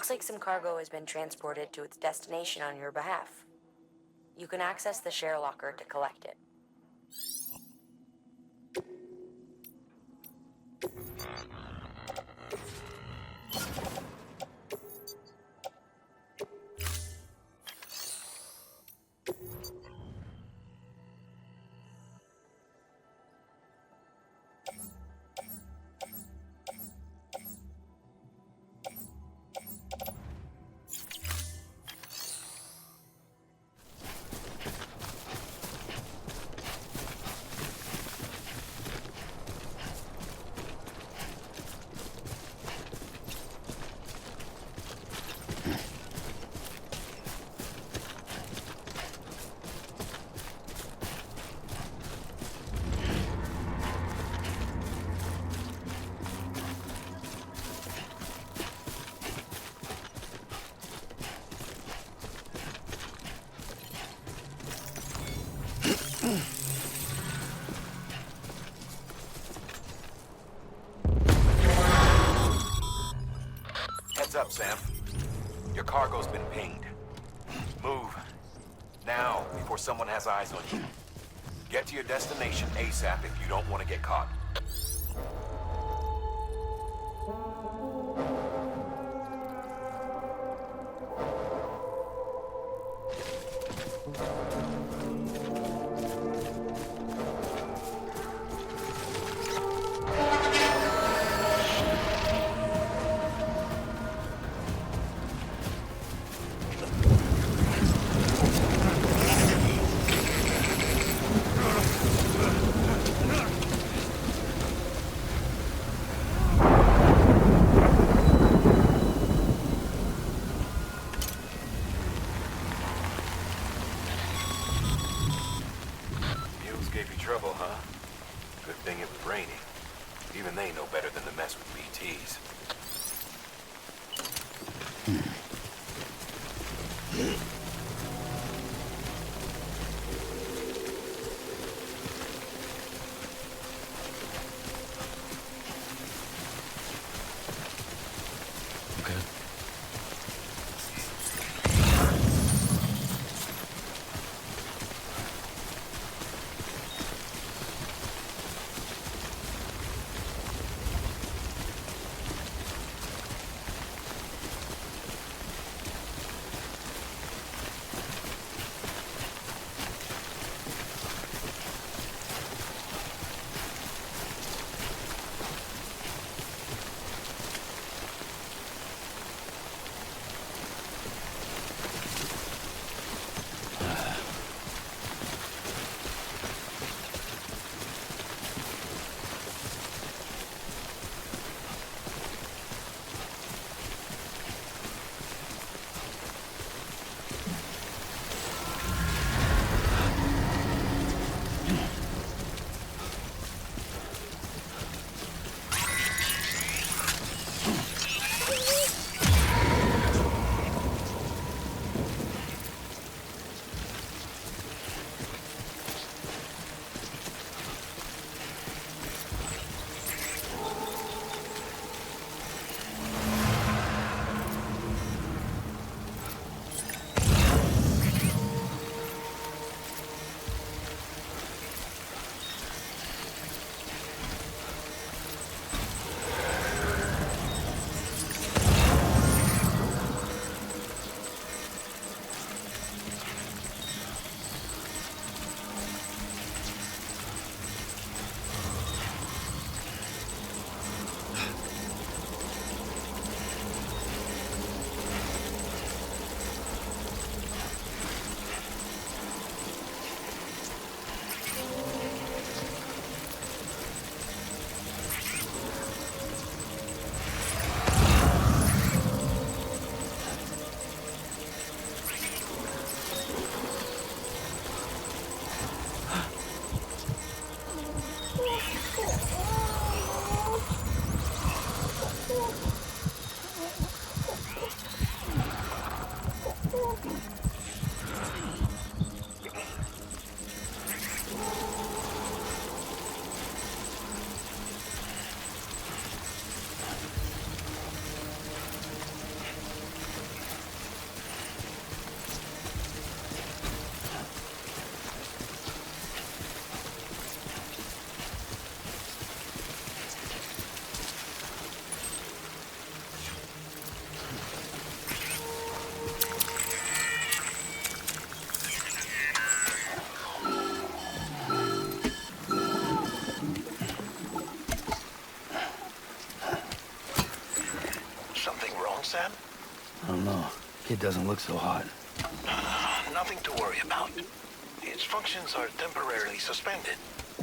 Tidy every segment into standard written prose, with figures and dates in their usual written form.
Looks like some cargo has been transported to its destination on your behalf. You can access the share locker to collect it. Heads up, Sam. Your cargo's been pinged. Move. Now, before someone has eyes on you. Get to your destination ASAP if you don't want to get caught. Kid doesn't look so hot. Nothing to worry about. Its functions are temporarily suspended,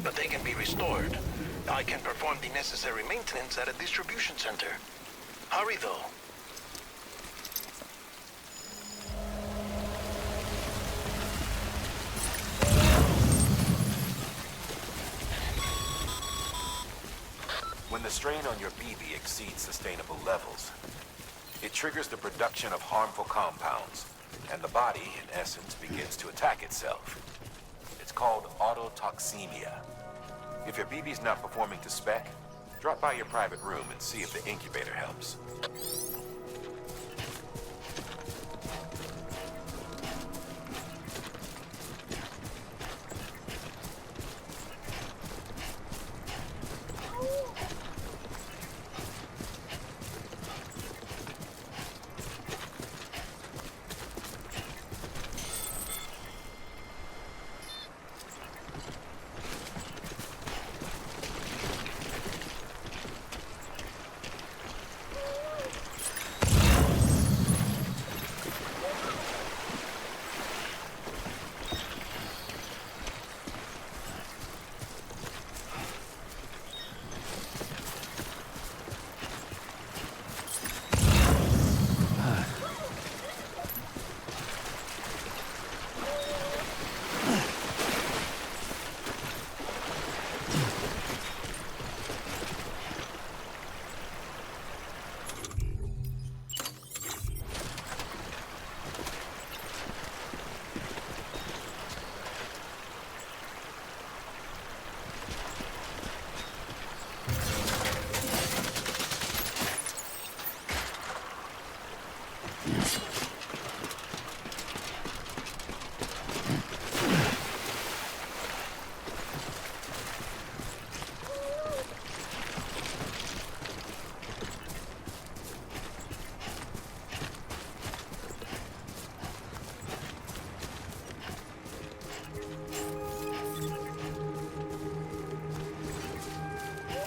but they can be restored. I can perform the necessary maintenance at a distribution center. Hurry, though. When the strain on your BB exceeds sustainable levels, it triggers the production of harmful compounds, and the body, in essence, begins to attack itself. It's called Autotoxemia. If your BB's not performing to spec, drop by your private room and see if the incubator helps.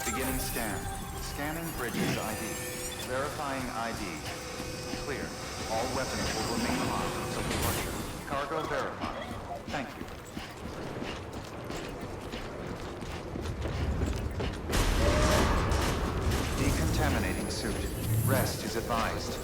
Beginning scan. Scanning Bridges ID. Verifying ID. Clear. All weapons will remain locked until departure. Cargo verified. Thank you. Decontaminating suit. Rest is advised.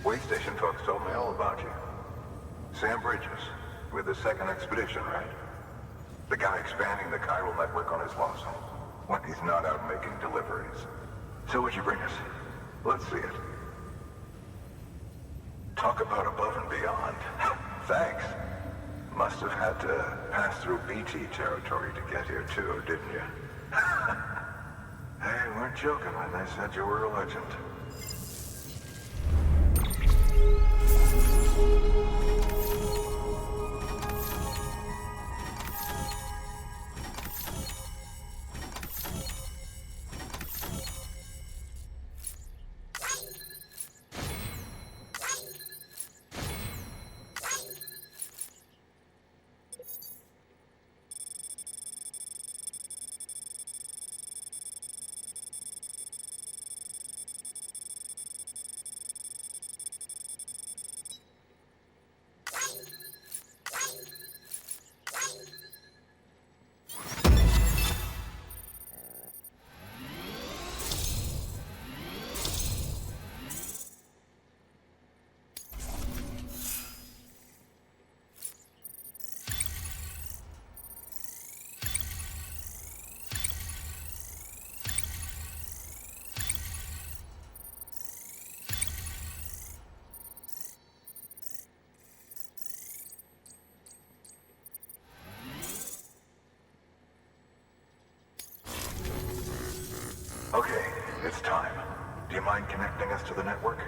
Way station folks told me all about you. Sam Bridges, with the second expedition, right? The guy expanding the chiral network on his lonesome, when he's not out making deliveries. So what'd you bring us? Let's see it. Talk about above and beyond. Thanks. Must have had to pass through BT territory to get here too, didn't you? They weren't joking when they said you were a legend. Okay, it's time. Do you mind connecting us to the network?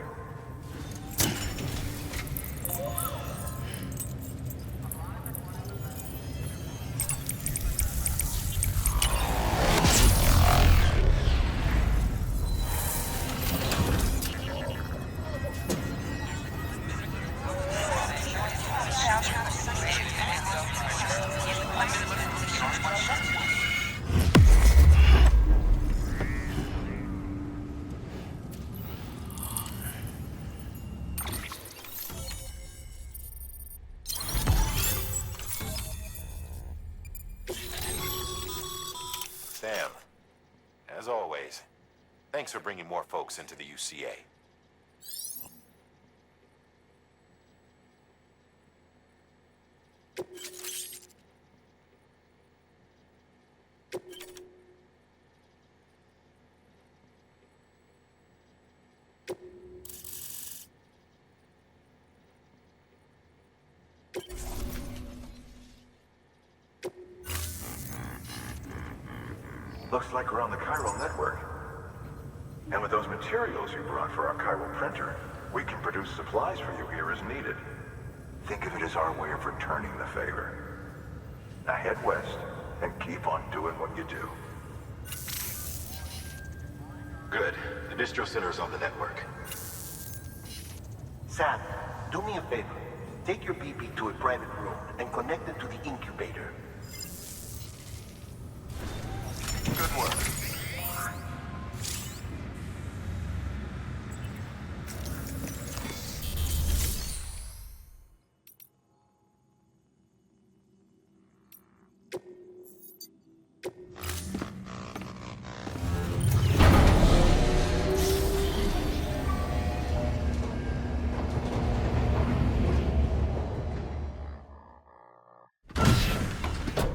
Thanks for bringing more folks into the UCA. Looks like we're on the chiral network. And with those materials you brought for our chiral printer, we can produce supplies for you here as needed. Think of it as our way of returning the favor. Now head west and keep on doing what you do. Good. The distro center is on the network. Sam, do me a favor. Take your BB to a private room and connect it to the incubator. Good work.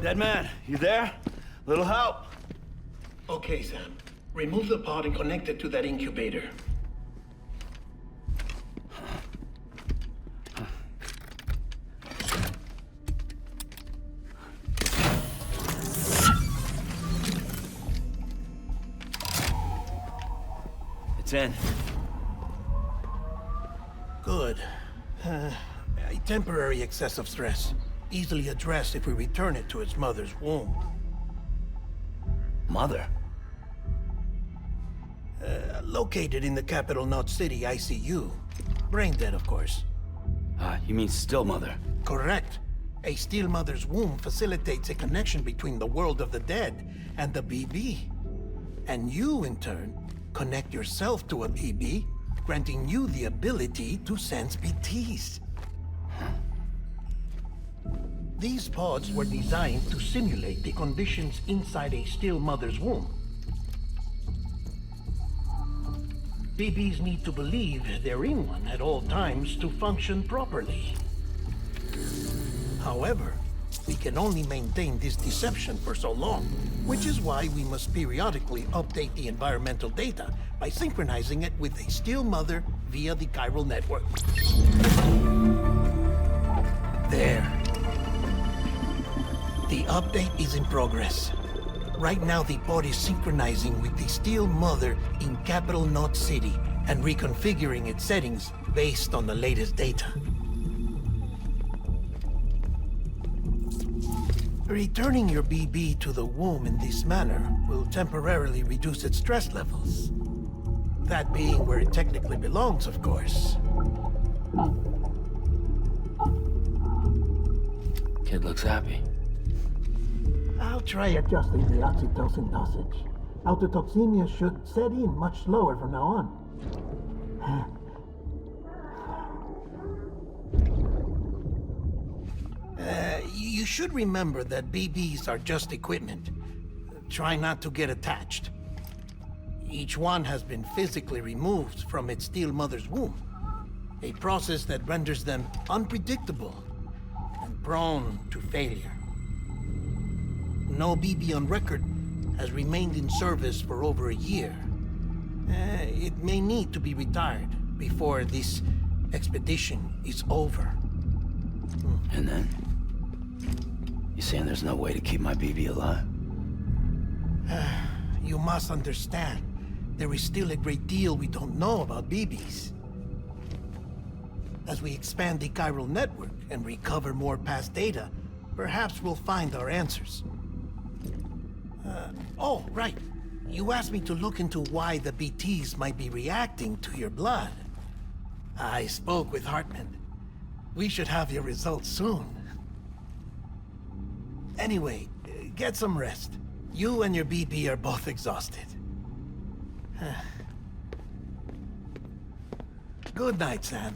Dead man, you there? Little help? Okay, Sam. Remove the pod and connect it to that incubator. It's in. Good. A temporary excessive stress. Easily addressed if we return it to its mother's womb. Mother? Located in the capital Knot City ICU. Brain dead, of course. You mean still mother? Correct. A still mother's womb facilitates a connection between the world of the dead and the BB. And you, in turn, connect yourself to a BB, granting you the ability to sense BTs. These pods were designed to simulate the conditions inside a still mother's womb. BBs need to believe they're in one at all times to function properly. However, we can only maintain this deception for so long, which is why we must periodically update the environmental data by synchronizing it with a still mother via the chiral network. There. The update is in progress. Right now, the pod is synchronizing with the still mother in capital Knot City and reconfiguring its settings based on the latest data. Returning your BB to the womb in this manner will temporarily reduce its stress levels. That being where it technically belongs, of course. Kid looks happy. I'll try adjusting the oxytocin dosage. Autotoxemia should set in much slower from now on. You should remember that BBs are just equipment. Try not to get attached. Each one has been physically removed from its still mother's womb. A process that renders them unpredictable and prone to failure. No BB on record has remained in service for over a year. It may need to be retired before this expedition is over. And then? You saying there's no way to keep my BB alive? You must understand, there is still a great deal we don't know about BBs. As we expand the chiral network and recover more past data, perhaps we'll find our answers. Oh, right. You asked me to look into why the BTs might be reacting to your blood. I spoke with Hartman. We should have your results soon. Anyway, get some rest. You and your BB are both exhausted. Good night, Sam.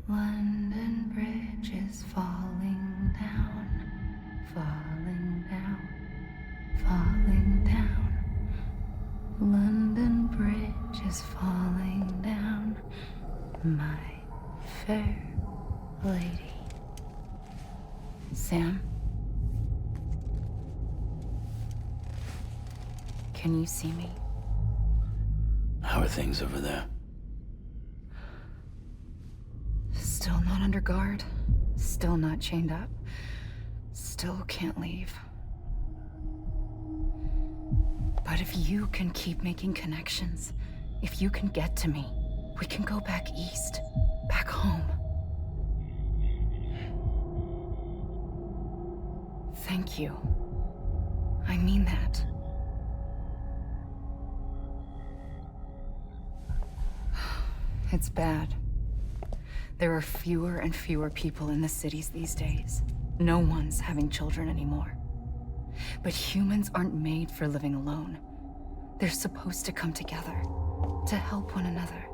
London Bridge is falling down, falling down, falling down. London Bridge is falling down, my fair lady. Sam? Can you see me? How are things over there? Still not under guard. Still not chained up. Still can't leave. But if you can keep making connections, if you can get to me, we can go back east. Back home. Thank you. I mean that. It's bad. There are fewer and fewer people in the cities these days. No one's having children anymore. But humans aren't made for living alone. They're supposed to come together, to help one another.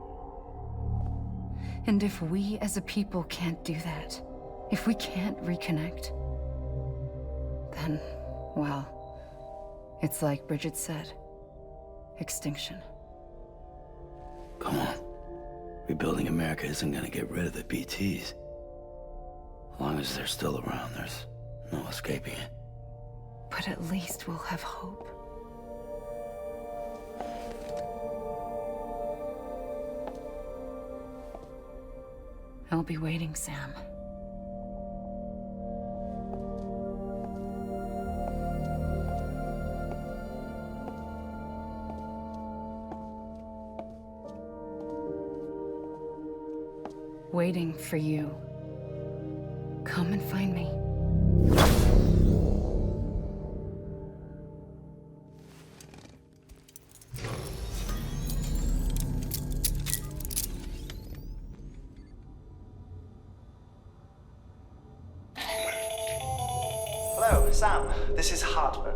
And if we as a people can't do that, if we can't reconnect, then, well, it's like Bridget said, extinction. Come on. Rebuilding America isn't gonna get rid of the BTs. As long as they're still around, there's no escaping it. But at least we'll have hope. I'll be waiting, Sam. Waiting for you. Come and find me. Hello, Sam. This is Hartman.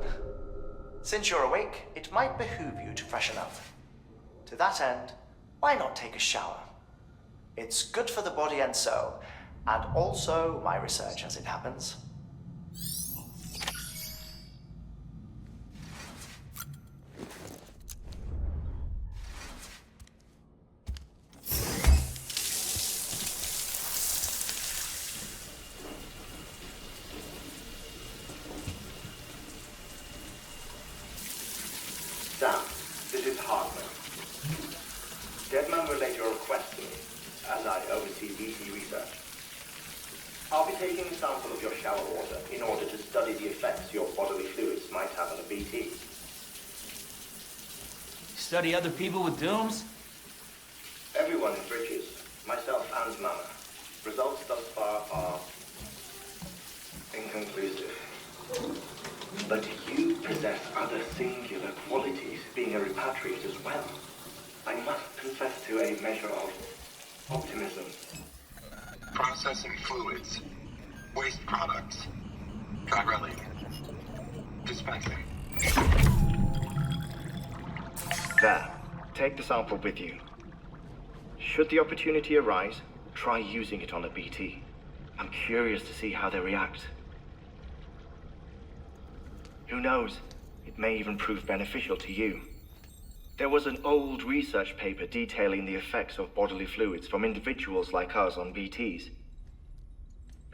Since you're awake, it might behoove you to freshen up. To that end, why not take a shower? It's good for the body and soul, and also my research as it happens. Sam, this is Hartman. Deadman relayed your request to me, as I oversee BT research. I'll be taking a sample of your shower water in order to study the effects your bodily fluids might have on a BT. Study other people with dooms? Everyone in Bridges, myself and Mama. Results thus far are inconclusive. But you possess other singular qualities, being a repatriate as well. I must confess to a measure of optimism. Processing fluids. Waste products. Dry dispensing. There. Take the sample with you. Should the opportunity arise, try using it on a BT. I'm curious to see how they react. Who knows? It may even prove beneficial to you. There was an old research paper detailing the effects of bodily fluids from individuals like us on BTs.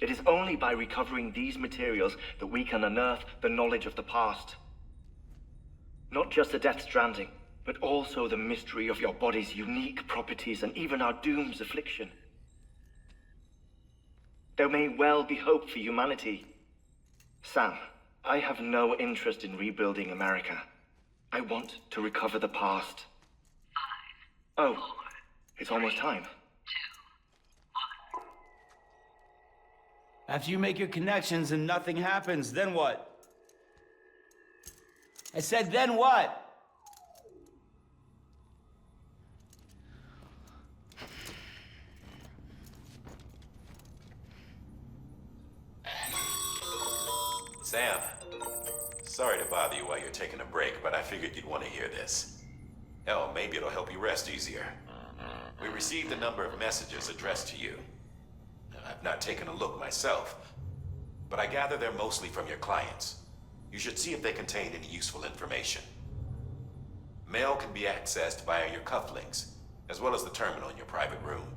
It is only by recovering these materials that we can unearth the knowledge of the past. Not just the Death Stranding, but also the mystery of your body's unique properties and even our doom's affliction. There may well be hope for humanity. Sam, I have no interest in rebuilding America. I want to recover the past. 5, 4, it's almost time. 2, 1. After you make your connections and nothing happens, then what? I said, then what? Sam, sorry to bother you while you're taking a break, but I figured you'd want to hear this. Hell, maybe it'll help you rest easier. We received a number of messages addressed to you. I've not taken a look myself, but I gather they're mostly from your clients. You should see if they contain any useful information. Mail can be accessed via your cufflinks, as well as the terminal in your private room.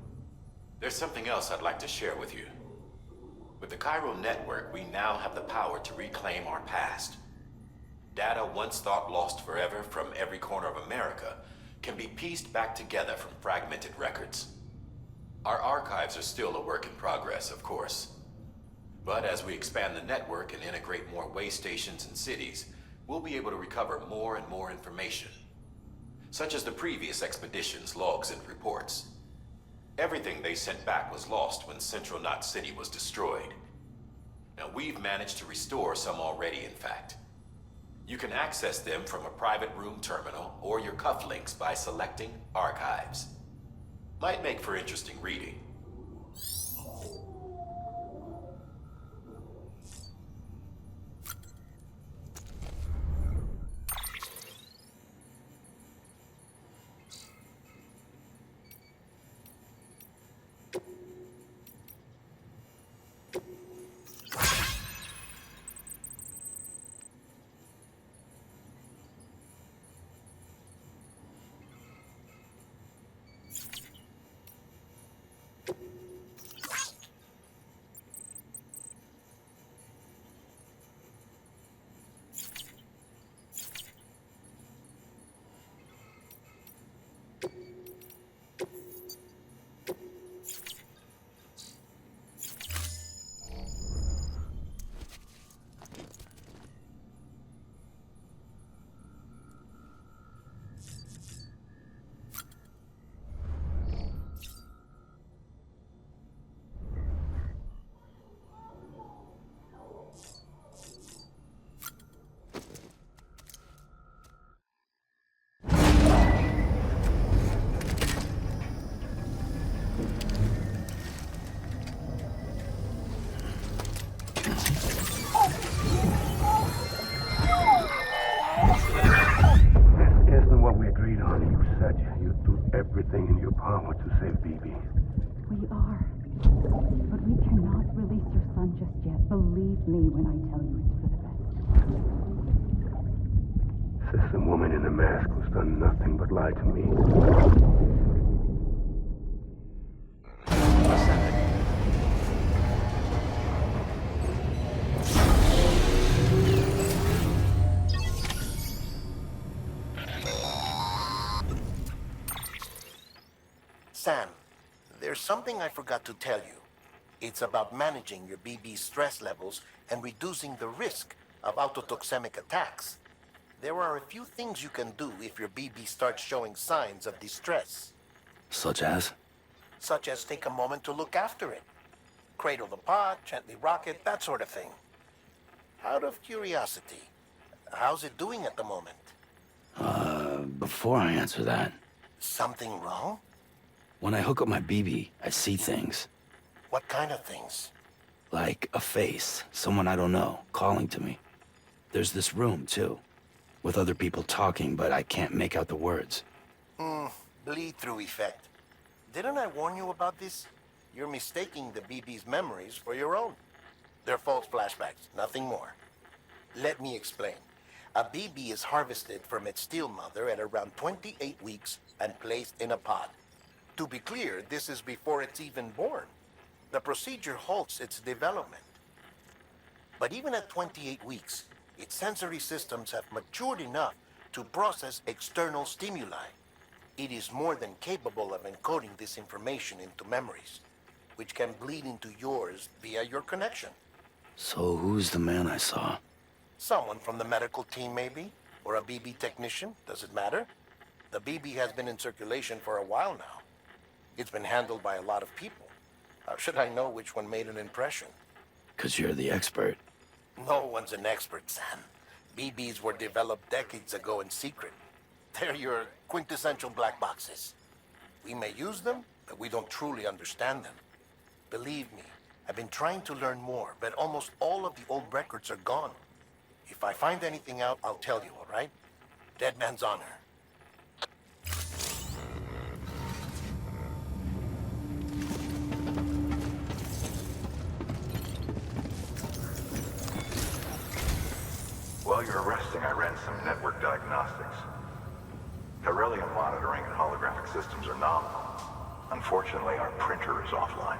There's something else I'd like to share with you. With the Cairo network, we now have the power to reclaim our past. Data once thought lost forever from every corner of America can be pieced back together from fragmented records. Our archives are still a work in progress, of course. But as we expand the network and integrate more way stations and cities, we'll be able to recover more and more information, such as the previous expedition's logs and reports. Everything they sent back was lost when Central Knot City was destroyed. Now, we've managed to restore some already, in fact. You can access them from a private room terminal or your cufflinks by selecting Archives. Might make for interesting reading. Everything in your power to save BB. We are. But we cannot release your son just yet. Believe me when I tell you it's for the best. Says the woman in the mask who's done nothing but lie to me. Sam, there's something I forgot to tell you. It's about managing your BB stress levels and reducing the risk of autotoxemic attacks. There are a few things you can do if your BB starts showing signs of distress. Such as? Such as take a moment to look after it. Cradle the pot, gently rock it, that sort of thing. Out of curiosity, how's it doing at the moment? Before I answer that, Something wrong? when I hook up my BB, I see things. What kind of things? Like a face, someone I don't know, calling to me. There's this room, too, with other people talking, but I can't make out the words. Bleed-through effect. Didn't I warn you about this? You're mistaking the BB's memories for your own. They're false flashbacks, nothing more. Let me explain. A BB is harvested from its steel mother at around 28 weeks and placed in a pod. To be clear, this is before it's even born. The procedure halts its development. But even at 28 weeks, its sensory systems have matured enough to process external stimuli. It is more than capable of encoding this information into memories, which can bleed into yours via your connection. So who's the man I saw? Someone from the medical team, maybe? Or a BB technician, does it matter? The BB has been in circulation for a while now. It's been handled by a lot of people. How should I know which one made an impression? 'Cause you're the expert. No one's an expert, Sam. BBs were developed decades ago in secret. They're your quintessential black boxes. We may use them, but we don't truly understand them. Believe me, I've been trying to learn more, but almost all of the old records are gone. If I find anything out, I'll tell you, all right? Dead man's honor. While you were resting, I ran some network diagnostics. Beryllium monitoring and holographic systems are nominal. Unfortunately, our printer is offline.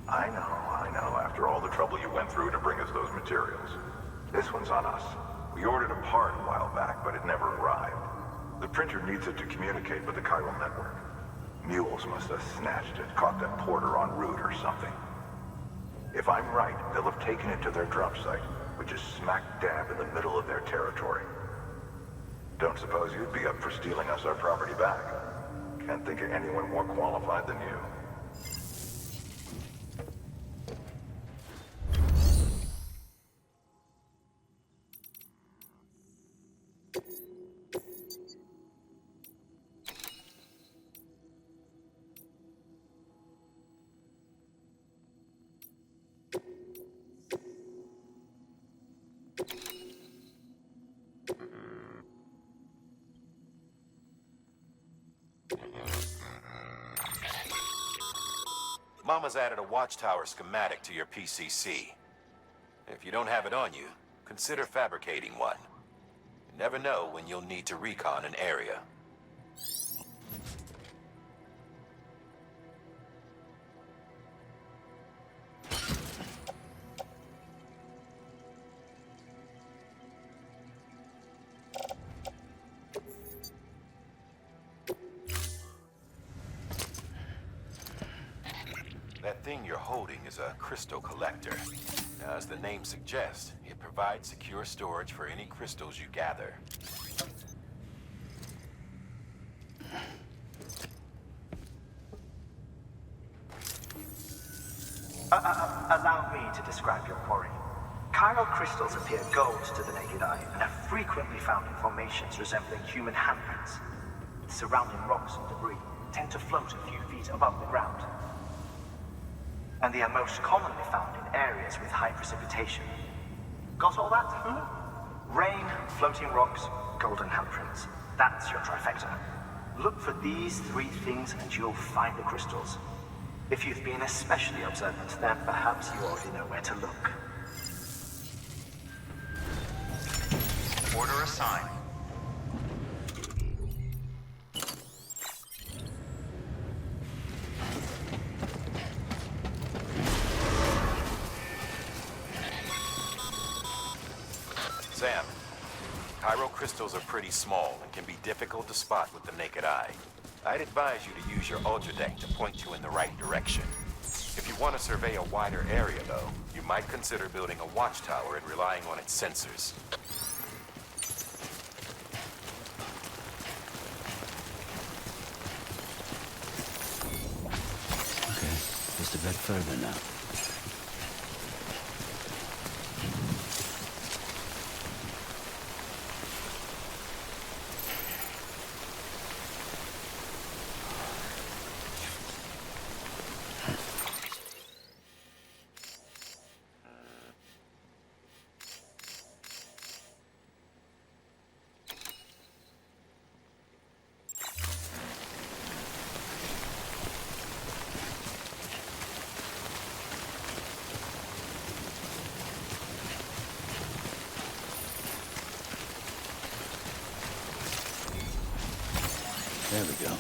I know, after all the trouble you went through to bring us those materials. This one's on us. We ordered a part a while back, but it never arrived. The printer needs it to communicate with the chiral network. Mules must have snatched it, caught that porter en route or something. If I'm right, they'll have taken it to their drop site, which is smack dab in the middle of their territory. Don't suppose you'd be up for stealing us our property back? Can't think of anyone more qualified than you. Mama's added a watchtower schematic to your PCC. If you don't have it on you, consider fabricating one. You never know when you'll need to recon an area. That thing you're holding is a crystal collector. Now, as the name suggests, it provides secure storage for any crystals you gather. Allow me to describe your quarry. Chiral crystals appear gold to the naked eye and are frequently found in formations resembling human handprints. Surrounding rocks and debris tend to float a few feet above the ground. And they are most commonly found in areas with high precipitation. Got all that? Rain, floating rocks, golden handprints. That's your trifecta. Look for these three things and you'll find the crystals. If you've been especially observant, then perhaps you already know where to look. Order assigned. Sam, chiral crystals are pretty small and can be difficult to spot with the naked eye. I'd advise you to use your ultra deck to point you in the right direction. If you want to survey a wider area, though, you might consider building a watchtower and relying on its sensors. Okay, just a bit further now. There we go.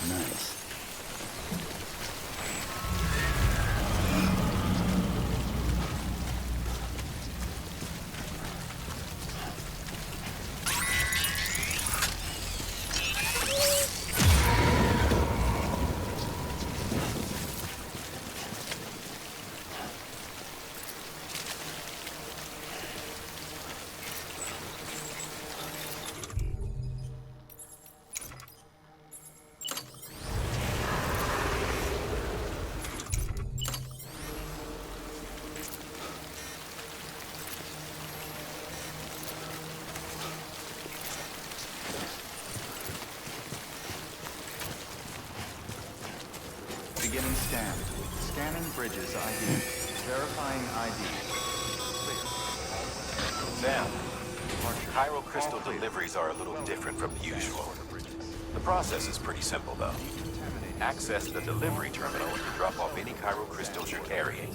Nice. scanned. Scanning Bridges ID. Verifying ID. Clear. Sam, Departure. chiral crystal All clear. deliveries are a little different from the usual. The process is pretty simple, though. Access the delivery terminal and drop off any chiral crystals you're carrying.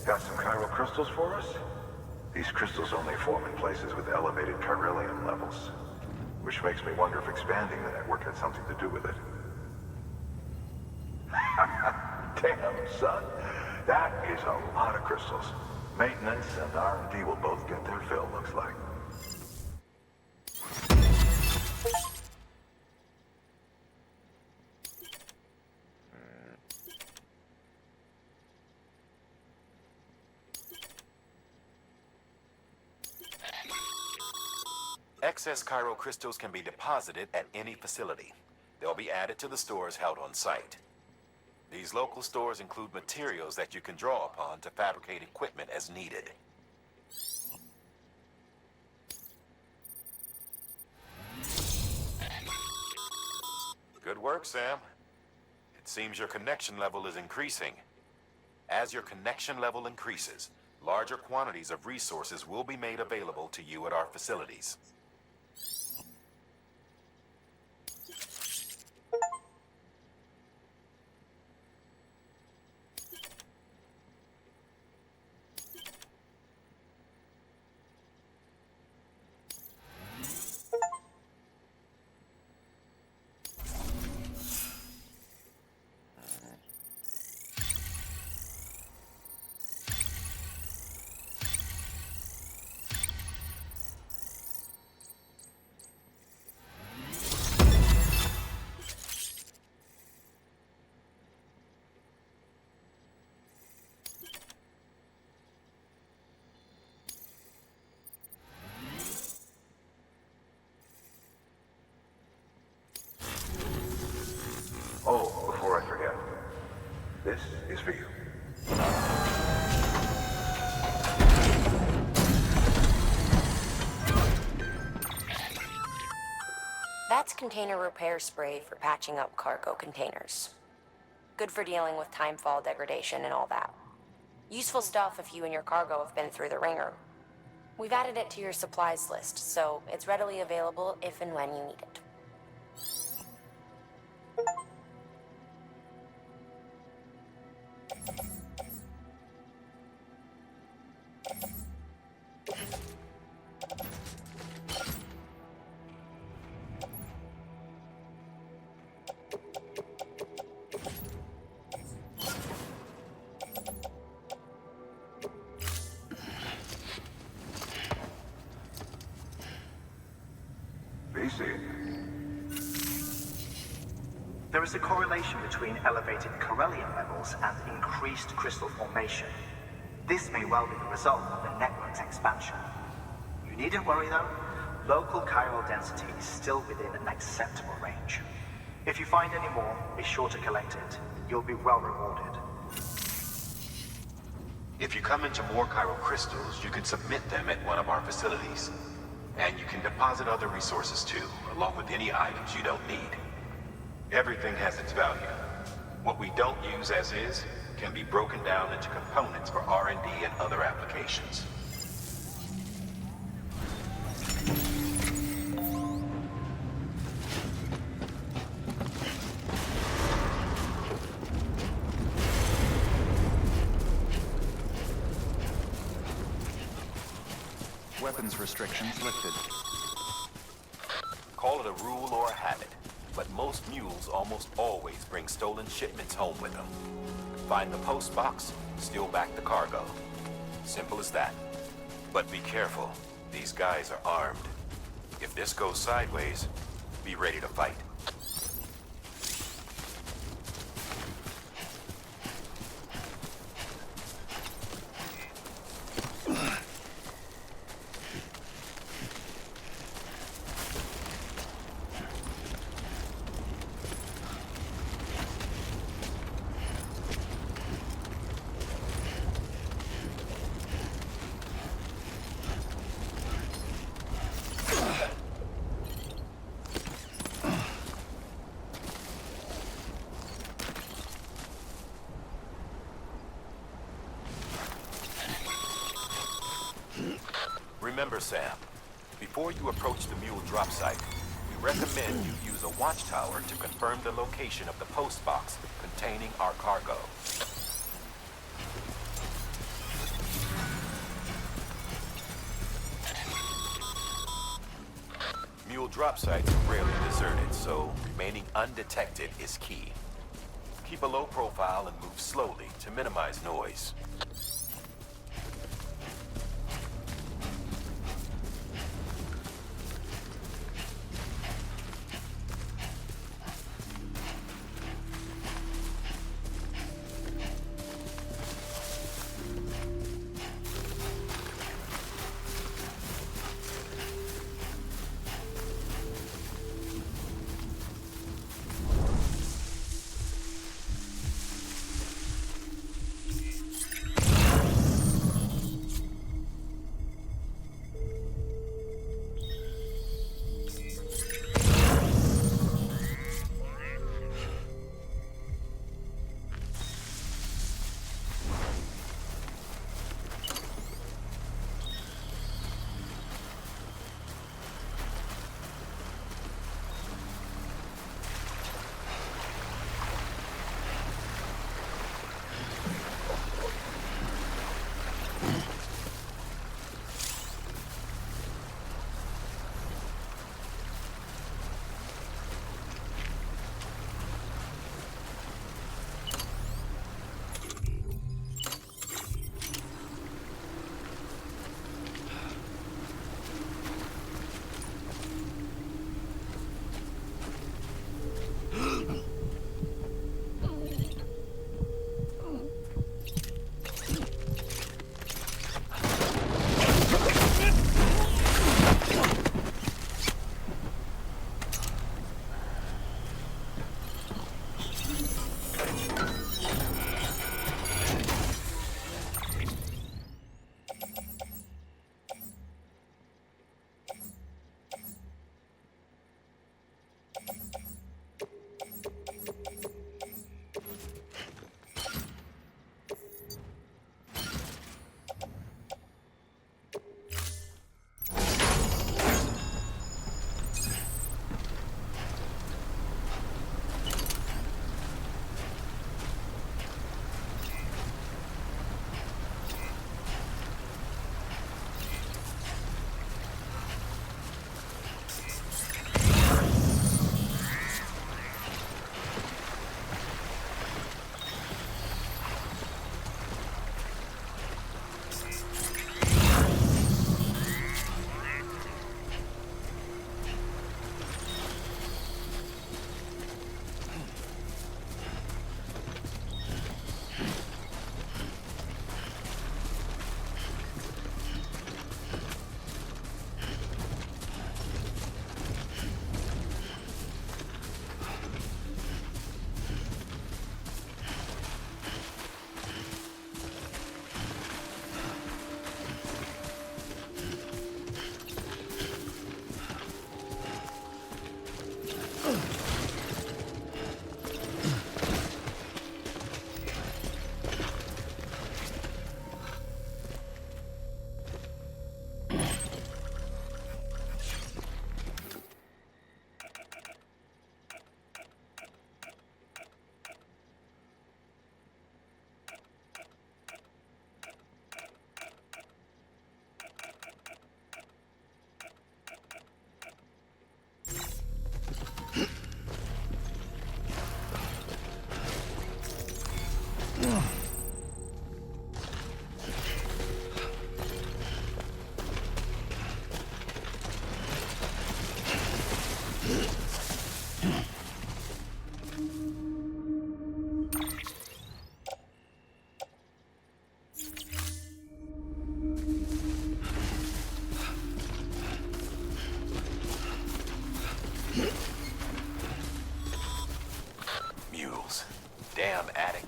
Got some chiral crystals for us? These crystals only form in places with elevated chiralium levels, which makes me wonder if expanding the network had something to do with it. Damn, son. That is a lot of crystals. Maintenance and R&D will both get their fill, looks like. Excess chiral crystals can be deposited at any facility. They'll be added to the stores held on site. These local stores include materials that you can draw upon to fabricate equipment as needed. Good work, Sam. It seems your connection level is increasing. As your connection level increases, larger quantities of resources will be made available to you at our facilities. Oh, before I forget, this is for you. That's container repair spray for patching up cargo containers. Good for dealing with timefall degradation and all that. Useful stuff if you and your cargo have been through the ringer. We've added it to your supplies list, so it's readily available if and when you need it. There is a correlation between elevated chiralium levels and increased crystal formation. This may well be the result of the network's expansion. You needn't worry though. Local chiral density is still within an acceptable range. If you find any more, be sure to collect it. You'll be well rewarded. If you come into more chiral crystals, you can submit them at one of our facilities. And you can deposit other resources too, along with any items you don't need. Everything has its value. What we don't use as is can be broken down into components for R&D and other applications. Weapons restrictions lifted. Call it a rule or a habit, but most mules almost always bring stolen shipments home with them. Find the post box, steal back the cargo. Simple as that. But be careful. These guys are armed. If this goes sideways, be ready to fight. Remember, Sam, before you approach the mule drop site, we recommend you use a watchtower to confirm the location of the post box containing our cargo. Mule drop sites are rarely deserted, so remaining undetected is key. Keep a low profile and move slowly to minimize noise.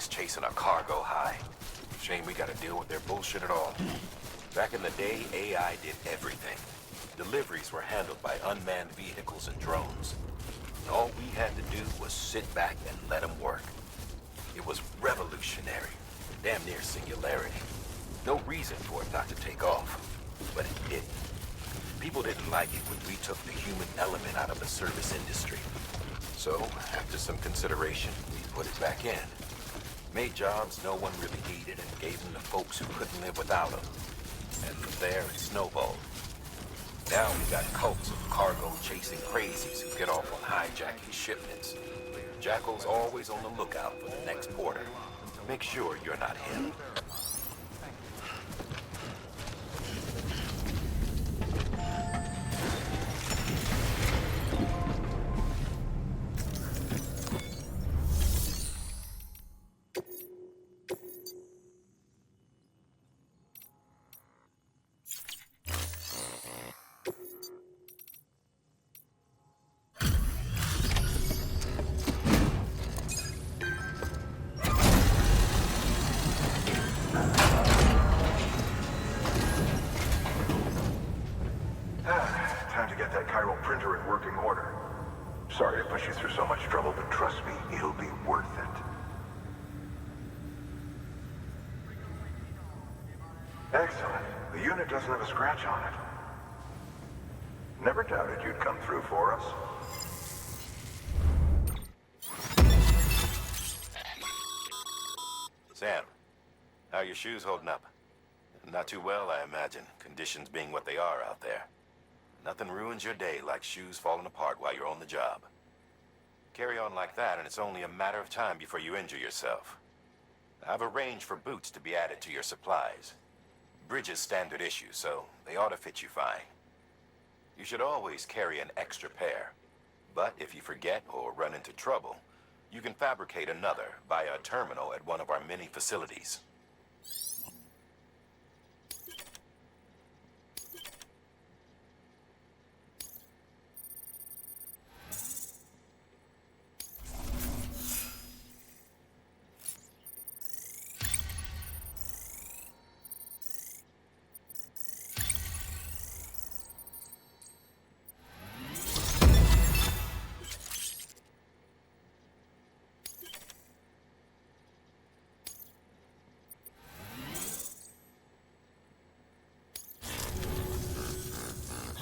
just chasing a cargo high. Shame we gotta deal with their bullshit at all. Back in the day, AI did everything. Deliveries were handled by unmanned vehicles and drones. And all we had to do was sit back and let them work. It was revolutionary, damn near singularity. No reason for it not to take off, but it didn't. People didn't like it when we took the human element out of the service industry. So, after some consideration, we put it back in. Made jobs no one really needed and gave them to folks who couldn't live without them. And from there, it snowballed. Now we got cults of cargo-chasing crazies who get off on hijacking shipments. Jackal's always on the lookout for the next porter. Make sure you're not him. Time to get that chiral printer in working order. Sorry to push you through so much trouble, but trust me, it'll be worth it. Excellent. The unit doesn't have a scratch on it. Never doubted you'd come through for us. Sam, how are your shoes holding up? Not too well, I imagine, conditions being what they are out there. Nothing ruins your day like shoes falling apart while you're on the job. Carry on like that, and it's only a matter of time before you injure yourself. I've arranged for boots to be added to your supplies. Bridges standard issue, so they ought to fit you fine. You should always carry an extra pair. But if you forget or run into trouble, you can fabricate another via a terminal at one of our many facilities.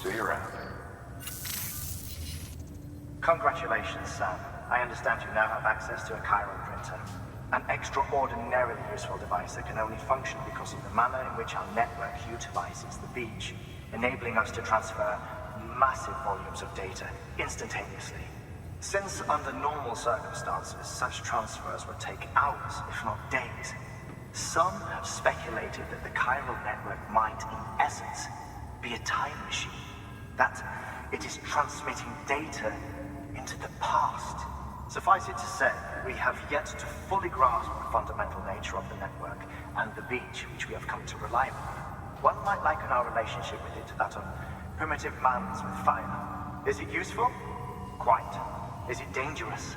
See you around. Congratulations, Sam. I understand you now have access to a chiral printer. An extraordinarily useful device that can only function because of the manner in which our network utilizes the beach, enabling us to transfer massive volumes of data instantaneously. Since under normal circumstances, such transfers would take hours, if not days, some have speculated that the chiral network might, in essence, be a time machine. That it is transmitting data into the past. Suffice it to say, we have yet to fully grasp the fundamental nature of the network and the beach which we have come to rely on. One might liken our relationship with it to that of primitive mans with fire. Is it useful? Quite. Is it dangerous?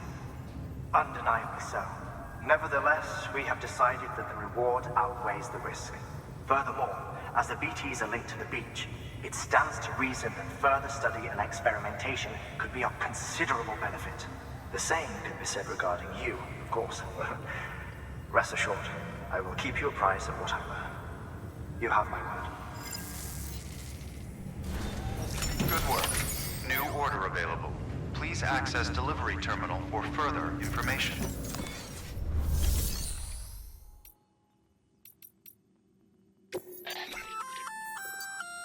Undeniably so. Nevertheless, we have decided that the reward outweighs the risk. Furthermore, as the BTs are linked to the beach, it stands to reason that further study and experimentation could be of considerable benefit. The same can be said regarding you, of course. Rest assured, I will keep you apprised of what I learn. You have my word. Good work. New order available. Please access delivery terminal for further information.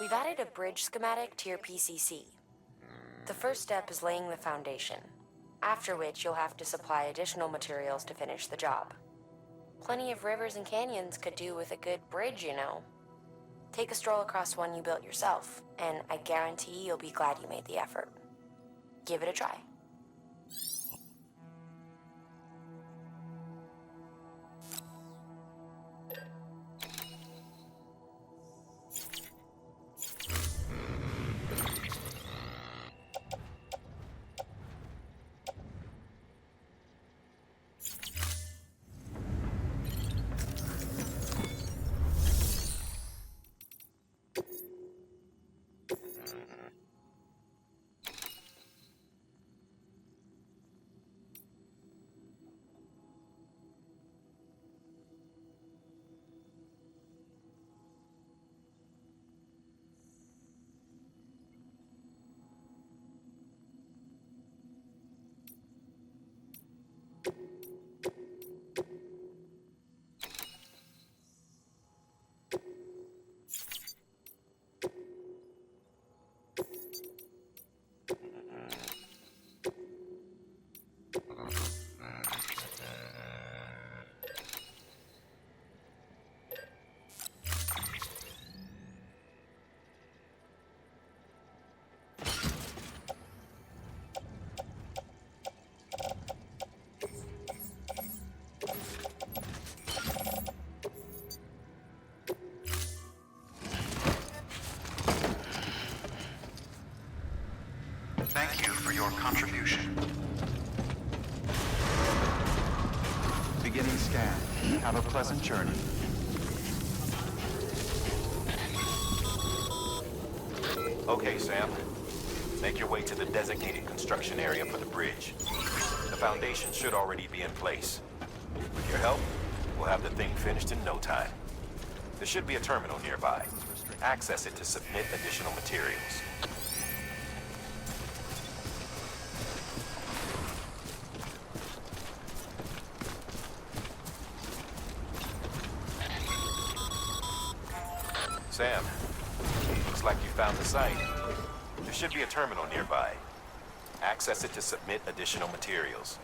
We've added a bridge schematic to your PCC. The first step is laying the foundation, after which you'll have to supply additional materials to finish the job. Plenty of rivers and canyons could do with a good bridge, you know. Take a stroll across one you built yourself, and I guarantee you'll be glad you made the effort. Give it a try. Thank you for your contribution. Beginning scan. Have a pleasant journey. Okay, Sam. Make your way to the designated construction area for the bridge. The foundation should already be in place. With your help, we'll have the thing finished in no time. There should be a terminal nearby. Access it to submit additional materials. Sam, looks like you found the site. There should be a terminal nearby. Access it to submit additional materials.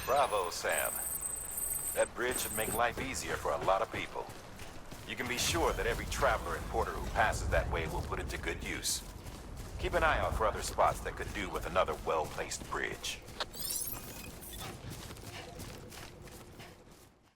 Bravo, Sam. That bridge should make life easier for a lot of people. You can be sure that every traveler and porter who passes that way will put it to good use. Keep an eye out for other spots that could do with another well-placed bridge.